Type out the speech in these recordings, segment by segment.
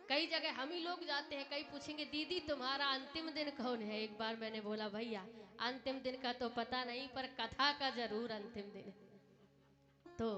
कई जगह हम ही लोग जाते हैं, कई पूछेंगे दीदी तुम्हारा अंतिम दिन कौन है। एक बार मैंने बोला भैया अंतिम दिन का तो पता नहीं, पर कथा का जरूर अंतिम दिन है। तो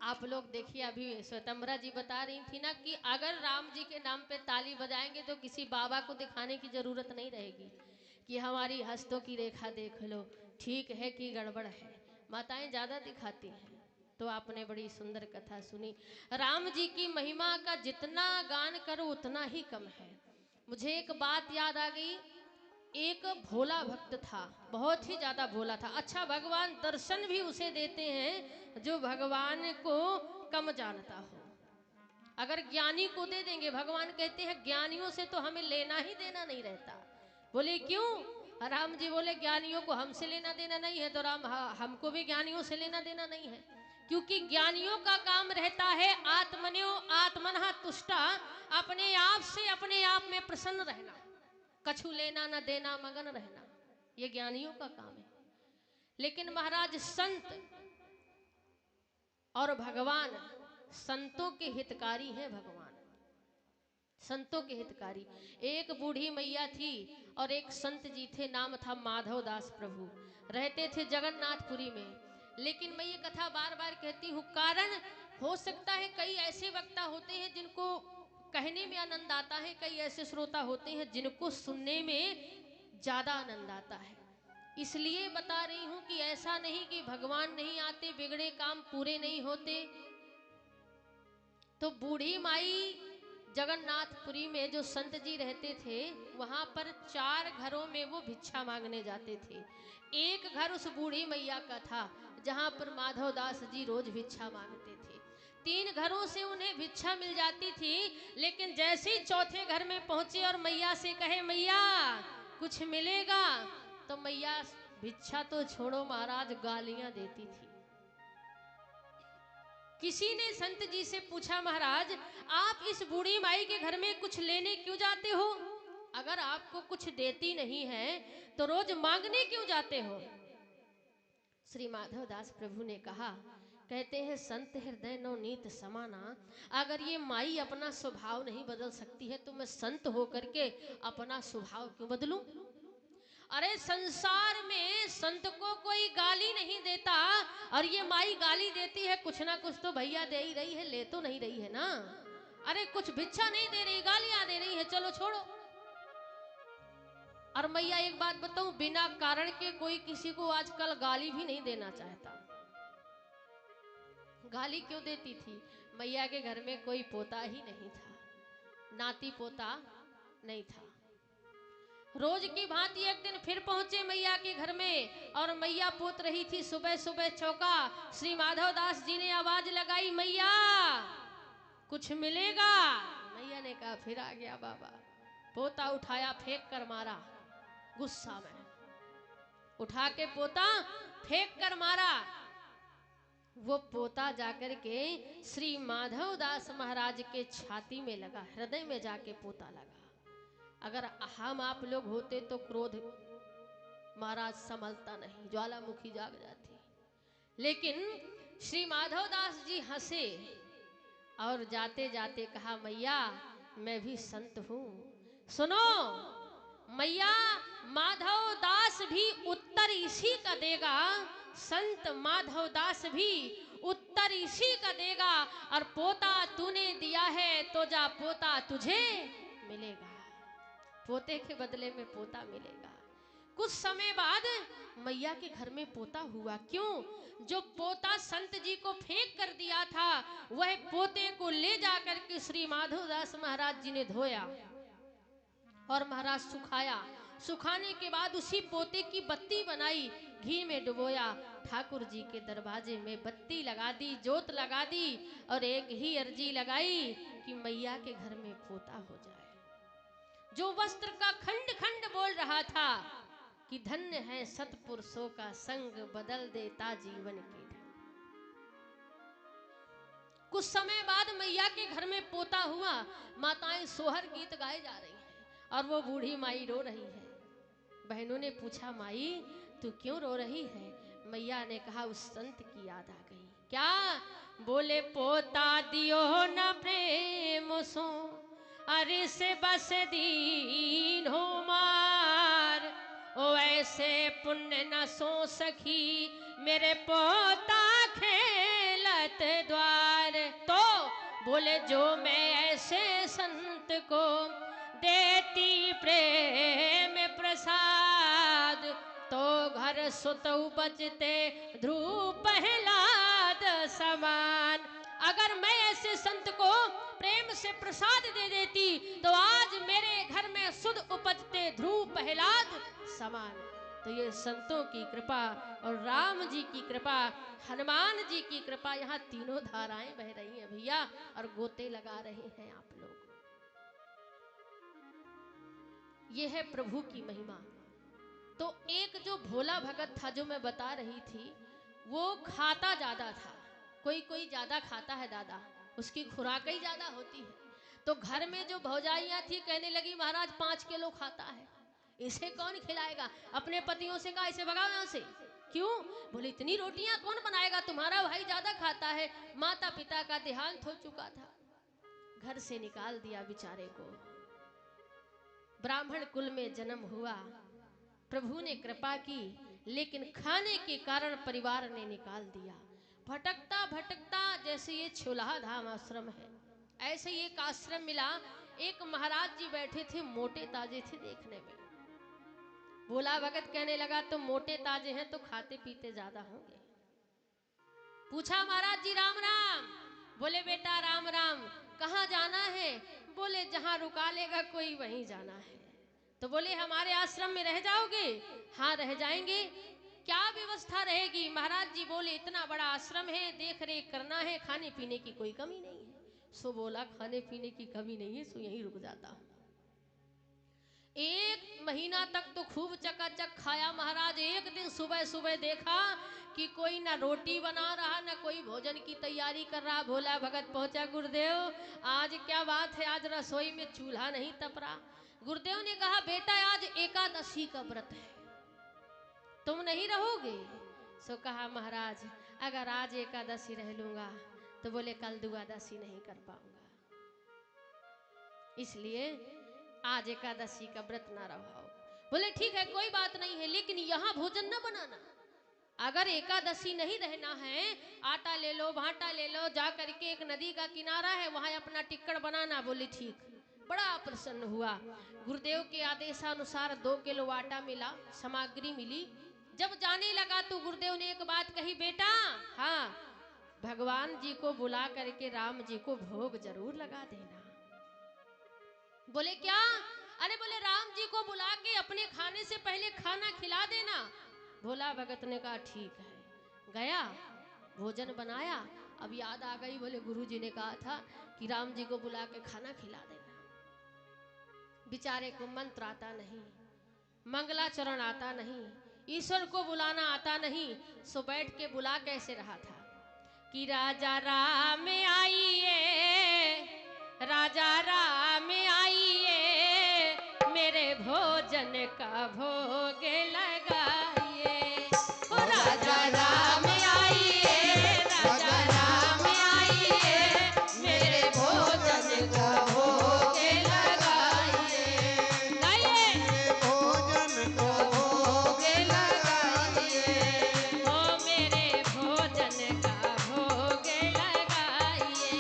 आप लोग देखिए, अभी श्वेतंबरा जी बता रही थी ना कि अगर राम जी के नाम पे ताली बजाएंगे तो किसी बाबा को दिखाने की जरूरत नहीं रहेगी कि हमारी हस्तों की रेखा देख लो, ठीक है कि गड़बड़ है। माताएं ज्यादा दिखाती हैं। तो आपने बड़ी सुंदर कथा सुनी। राम जी की महिमा का जितना गान करो उतना ही कम है। मुझे एक बात याद आ गई। एक भोला भक्त था, बहुत ही ज्यादा भोला था। अच्छा, भगवान दर्शन भी उसे देते हैं जो भगवान को कम जानता हो। अगर ज्ञानी को दे देंगे, भगवान कहते हैं ज्ञानियों से तो हमें लेना ही देना नहीं रहता। बोले क्यों? राम जी बोले ज्ञानियों को हमसे लेना देना नहीं है, तो राम हमको भी ज्ञानियों से लेना देना नहीं है। क्योंकि ज्ञानियों का काम रहता है आत्मन्यो आत्मनः तुष्टा, अपने आप से अपने आप में प्रसन्न रहना, कछु लेना न देना, मगन रहना, ये ज्ञानियों का काम है। लेकिन महाराज संत और भगवान, संतों के हितकारी हैं भगवान, संतों के हितकारी। एक बूढ़ी मैया थी और एक संत जी थे, नाम था माधव दास प्रभु, रहते थे जगन्नाथपुरी में। लेकिन मैं ये कथा बार बार कहती हूँ, कारण हो सकता है कई ऐसे वक्ता होते हैं जिनको कहने में आनंद आता है, कई ऐसे श्रोता होते हैं जिनको सुनने में ज्यादा आनंद आता है। इसलिए बता रही हूं कि ऐसा नहीं कि भगवान नहीं आते, बिगड़े काम पूरे नहीं होते। तो बूढ़ी माई जगन्नाथपुरी में जो संत जी रहते थे, वहां पर 4 घरों में वो भिक्षा मांगने जाते थे। एक घर उस बूढ़ी मैया का था जहां पर माधव दास जी रोज भिक्षा मांगते थे। 3 घरों से उन्हें भिक्षा मिल जाती थी। लेकिन जैसे ही चौथे घर में पहुंचे और मैया से कहे मैया कुछ मिलेगा, तो मैया भिक्षा तो छोड़ो महाराज, गालियां देती थी। किसी ने संत जी से पूछा महाराज आप इस बूढ़ी माई के घर में कुछ लेने क्यों जाते हो? अगर आपको कुछ देती नहीं है तो रोज मांगने क्यों जाते हो? श्री माधव दास प्रभु ने कहा, कहते हैं संत हृदय नवनीत समाना, अगर ये माई अपना स्वभाव नहीं बदल सकती है तो मैं संत होकर के अपना स्वभाव क्यों बदलूं? अरे संसार में संत को कोई गाली नहीं देता, और ये माई गाली देती है, कुछ ना कुछ तो भैया दे ही रही है, ले तो नहीं रही है ना। अरे कुछ भिक्षा नहीं दे रही, गालियां दे रही है, चलो छोड़ो। और मैया एक बात बताऊं, बिना कारण के कोई किसी को आजकल गाली भी नहीं देना चाहता। गाली क्यों देती थी? मैया के घर में कोई पोता ही नहीं था, नाती पोता नहीं था। रोज की भांति एक दिन फिर पहुंचे मैया के घर में, और मैया पोत रही थी। सुबह सुबह चौका, श्री माधव दास जी ने आवाज लगाई, मैया कुछ मिलेगा? मैया ने कहा फिर आ गया बाबा। पोता उठाया, फेंक कर मारा, गुस्सा में उठा के पोता फेंक कर मारा। वो पोता जाकर के श्री माधव दास महाराज के छाती में लगा, हृदय में जाके पोता लगा। अगर हम आप लोग होते तो क्रोध महाराज संभलता नहीं, ज्वालामुखी जाग जाती। लेकिन श्री माधव दास जी हंसे और जाते जाते कहा, मैया मैं भी संत हूं, सुनो मैया, माधव दास भी उत्तर इसी का देगा, संत माधव दास भी उत्तर इसी का देगा। और पोता तूने दिया है तो जा पोता तुझे मिलेगा, पोते के बदले में पोता मिलेगा। कुछ समय बाद मैया के घर में पोता हुआ। क्यों? जो पोता संत जी को फेंक कर दिया था, वह पोते को ले जाकर के श्री माधवदास महाराज जी ने धोया और महाराज सुखाया। सुखाने के बाद उसी पोते की बत्ती बनाई, घी में डुबोया, ठाकुर जी के दरवाजे में बत्ती लगा दी, जोत लगा दी, और एक ही अर्जी लगाई कि मैया के घर में पोता हो जाए। जो वस्त्र का खंड खंड बोल रहा था कि धन्य है सतपुरुषों का संग, बदल देता जीवन के ढंग। कुछ समय बाद मैया के घर में पोता हुआ। माताएं सोहर गीत गाए जा रही हैं और वो बूढ़ी माई रो रही है। बहनों ने पूछा, माई तू क्यों रो रही है? मैया ने कहा, उस संत की याद आ गई। क्या? बोले पोता दियो न प्रेम सो अरे से बस दीन हो मार, ओ ऐसे पुण्य न सो सखी मेरे पोता खेलत द्वार। तो बोले जो मैं ऐसे संत को देती प्रेम प्रसाद, तो घर सुतौ बजते ध्रुव प्रहलाद समान। अगर मैं ऐसे संत को प्रेम से प्रसाद दे देती तो आज मेरे घर में सुध उपजते ध्रुव प्रहलाद समान। तो ये संतों की कृपा और राम जी की कृपा, हनुमान जी की कृपा, यहाँ तीनों धाराएं बह रही हैं भैया, और गोते लगा रहे हैं आप लोग। ये है प्रभु की महिमा। तो एक जो भोला भगत था जो मैं बता रही थी, वो खाता ज्यादा था। कोई कोई ज्यादा खाता है दादा, उसकी खुराक ही ज्यादा होती है। तो घर में जो भौजाइयां थी कहने लगी महाराज 5 किलो खाता है, इसे कौन खिलाएगा। अपने पतियों से कहा इसे भगाओ यहाँ से। क्यों? बोले इतनी रोटियां कौन बनाएगा, तुम्हारा भाई ज्यादा खाता है। माता पिता का देहांत हो चुका था, घर से निकाल दिया बेचारे को। ब्राह्मण कुल में जन्म हुआ, प्रभु ने कृपा की, लेकिन खाने के कारण परिवार ने निकाल दिया। भटकता भटकता, जैसे ये छोलाहा धाम आश्रम है, ऐसे ही एक आश्रम मिला। एक महाराज जी बैठे थे, मोटे ताजे थे देखने में। भोला भगत कहने लगा तुम मोटे ताजे हैं तो खाते पीते ज्यादा होंगे। पूछा महाराज जी राम राम। बोले बेटा राम राम। कहाँ जाना है? बोले जहाँ रुका लेगा कोई वहीं जाना है। तो बोले हमारे आश्रम में रह जाओगे? हाँ रह जाएंगे। क्या व्यवस्था रहेगी? महाराज जी बोले इतना बड़ा आश्रम है, देख रेख करना है, खाने पीने की कोई कमी नहीं है। सो बोला खाने पीने की कमी नहीं है, सो यहीं रुक जाता हूँ। 1 महीना तक तो खूब चकाचक खाया महाराज। एक दिन सुबह सुबह देखा कि कोई ना रोटी बना रहा, ना कोई भोजन की तैयारी कर रहा। भोला भगत पहुंचा, गुरुदेव आज क्या बात है, आज रसोई में चूल्हा नहीं तप रहा। गुरुदेव ने कहा बेटा आज एकादशी का व्रत है, तुम नहीं रहोगे? सो कहा महाराज अगर आज एकादशी रह लूंगा तो बोले कल द्वादशी नहीं कर पाऊंगा, इसलिए आज एकादशी का व्रत ना रहो। बोले ठीक है कोई बात नहीं है, लेकिन यहाँ भोजन न बनाना। अगर एकादशी नहीं रहना है, आटा ले लो, भाटा ले लो, जा करके एक नदी का किनारा है वहां अपना टिक्कड़ बनाना। बोले ठीक। बड़ा प्रसन्न हुआ। गुरुदेव के आदेशानुसार 2 किलो आटा मिला, सामग्री मिली। जब जाने लगा तो गुरुदेव ने एक बात कही, बेटा हाँ भगवान जी को बुला करके राम जी को भोग जरूर लगा देना। बोले क्या? अरे बोले राम जी को बुला के अपने खाने से पहले खाना खिला देना। भोला भगत ने कहा ठीक है। गया, भोजन बनाया। अब याद आ गई, बोले गुरुजी ने कहा था कि राम जी को बुला के खाना खिला देना। बेचारे को मंत्र आता नहीं, मंगलाचरण आता नहीं, ईश्वर को बुलाना आता नहीं। सो बैठ के बुला कैसे रहा था कि राजा राम आइए, राजा राम आइए, मेरे भोजन का भोग लगाइए। ओ राजा राम आइए, राजा राम आइए, मेरे भोजन का भोग लगाइए। गाइए भोजन का भोग लगाइए, ओ मेरे भोजन का भोग लगाइए,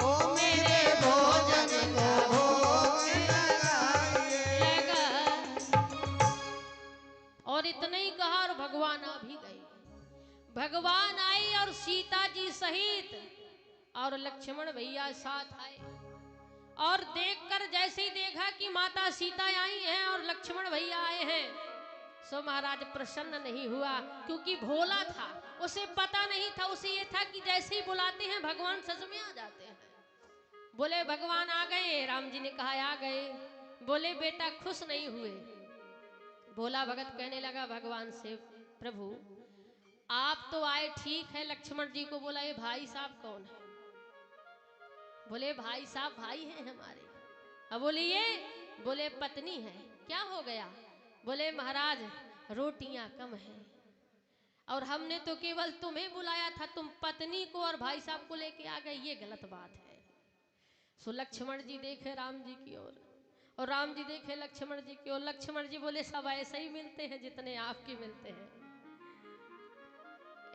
ओ मेरे भोजन का भोग लगाइए। और इतना ही कहा और भगवान आ भी गए। भगवान आए और सीता जी सहित और लक्ष्मण भैया साथ आए। और देखकर जैसे ही देखा कि माता सीता आई हैं और लक्ष्मण भैया आए हैं, सो महाराज प्रसन्न नहीं हुआ, क्योंकि भोला था, उसे पता नहीं था। उसे ये था कि जैसे ही बुलाते हैं भगवान सच में आ जाते हैं। बोले भगवान आ गए। राम जी ने कहा आ गए। बोले बेटा खुश नहीं हुए। भोला भगत कहने लगा भगवान से, प्रभु आप तो आए ठीक है। लक्ष्मण जी को बोला ये भाई साहब कौन है? बोले भाई साहब भाई हैं हमारे। अब बोले ये? बोले पत्नी है। क्या हो गया? बोले महाराज रोटियां कम हैं और हमने तो केवल तुम्हें बुलाया था, तुम पत्नी को और भाई साहब को लेके आ गए, ये गलत बात है। सो लक्ष्मण जी देखे राम जी की ओर और राम जी देखे लक्ष्मण जी की ओर। लक्ष्मण जी बोले सब ऐसे ही मिलते हैं जितने आपके मिलते हैं।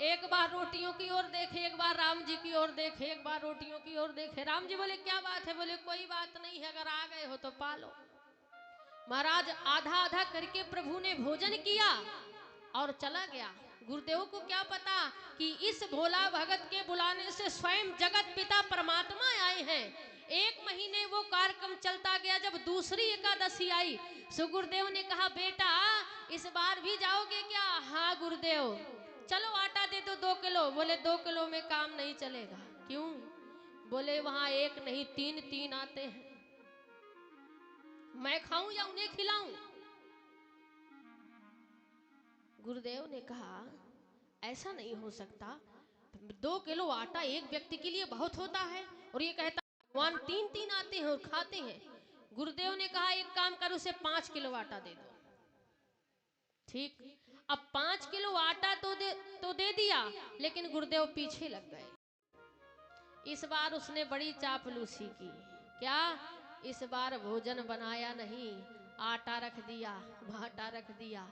एक बार रोटियों की ओर देखे, एक बार राम जी की ओर देखे, एक बार रोटियों की ओर देखे। राम जी बोले क्या बात है? बोले कोई बात नहीं है, अगर आ गए हो तो पालो। महाराज आधा आधा करके प्रभु ने भोजन किया और चला गया। गुरुदेव को क्या पता कि इस भोला भगत के बुलाने से स्वयं जगत पिता परमात्मा आए हैं। 1 महीने वो कार्यक्रम चलता गया। जब दूसरी एकादशी आई, सो गुरुदेव ने कहा बेटा इस बार भी जाओगे क्या? हाँ गुरुदेव। चलो आटा दे दो 2 किलो। बोले 2 किलो में काम नहीं चलेगा। क्यों? बोले वहां एक नहीं 3 आते हैं, मैं खाऊं या उन्हें खिलाऊं? गुरुदेव ने कहा ऐसा नहीं हो सकता, 2 किलो आटा एक व्यक्ति के लिए बहुत होता है, और ये कहता भगवान 3 आते हैं और खाते हैं। गुरुदेव ने कहा एक काम कर, उसे 5 किलो आटा दे दो। ठीक, अब 5 किलो आटा तो दे दिया, लेकिन गुरुदेव पीछे लग गए। इस बार उसने बड़ी चापलूसी की। क्या? इस बार भोजन बनाया नहीं, आटा रख दिया, भाटा रख दिया।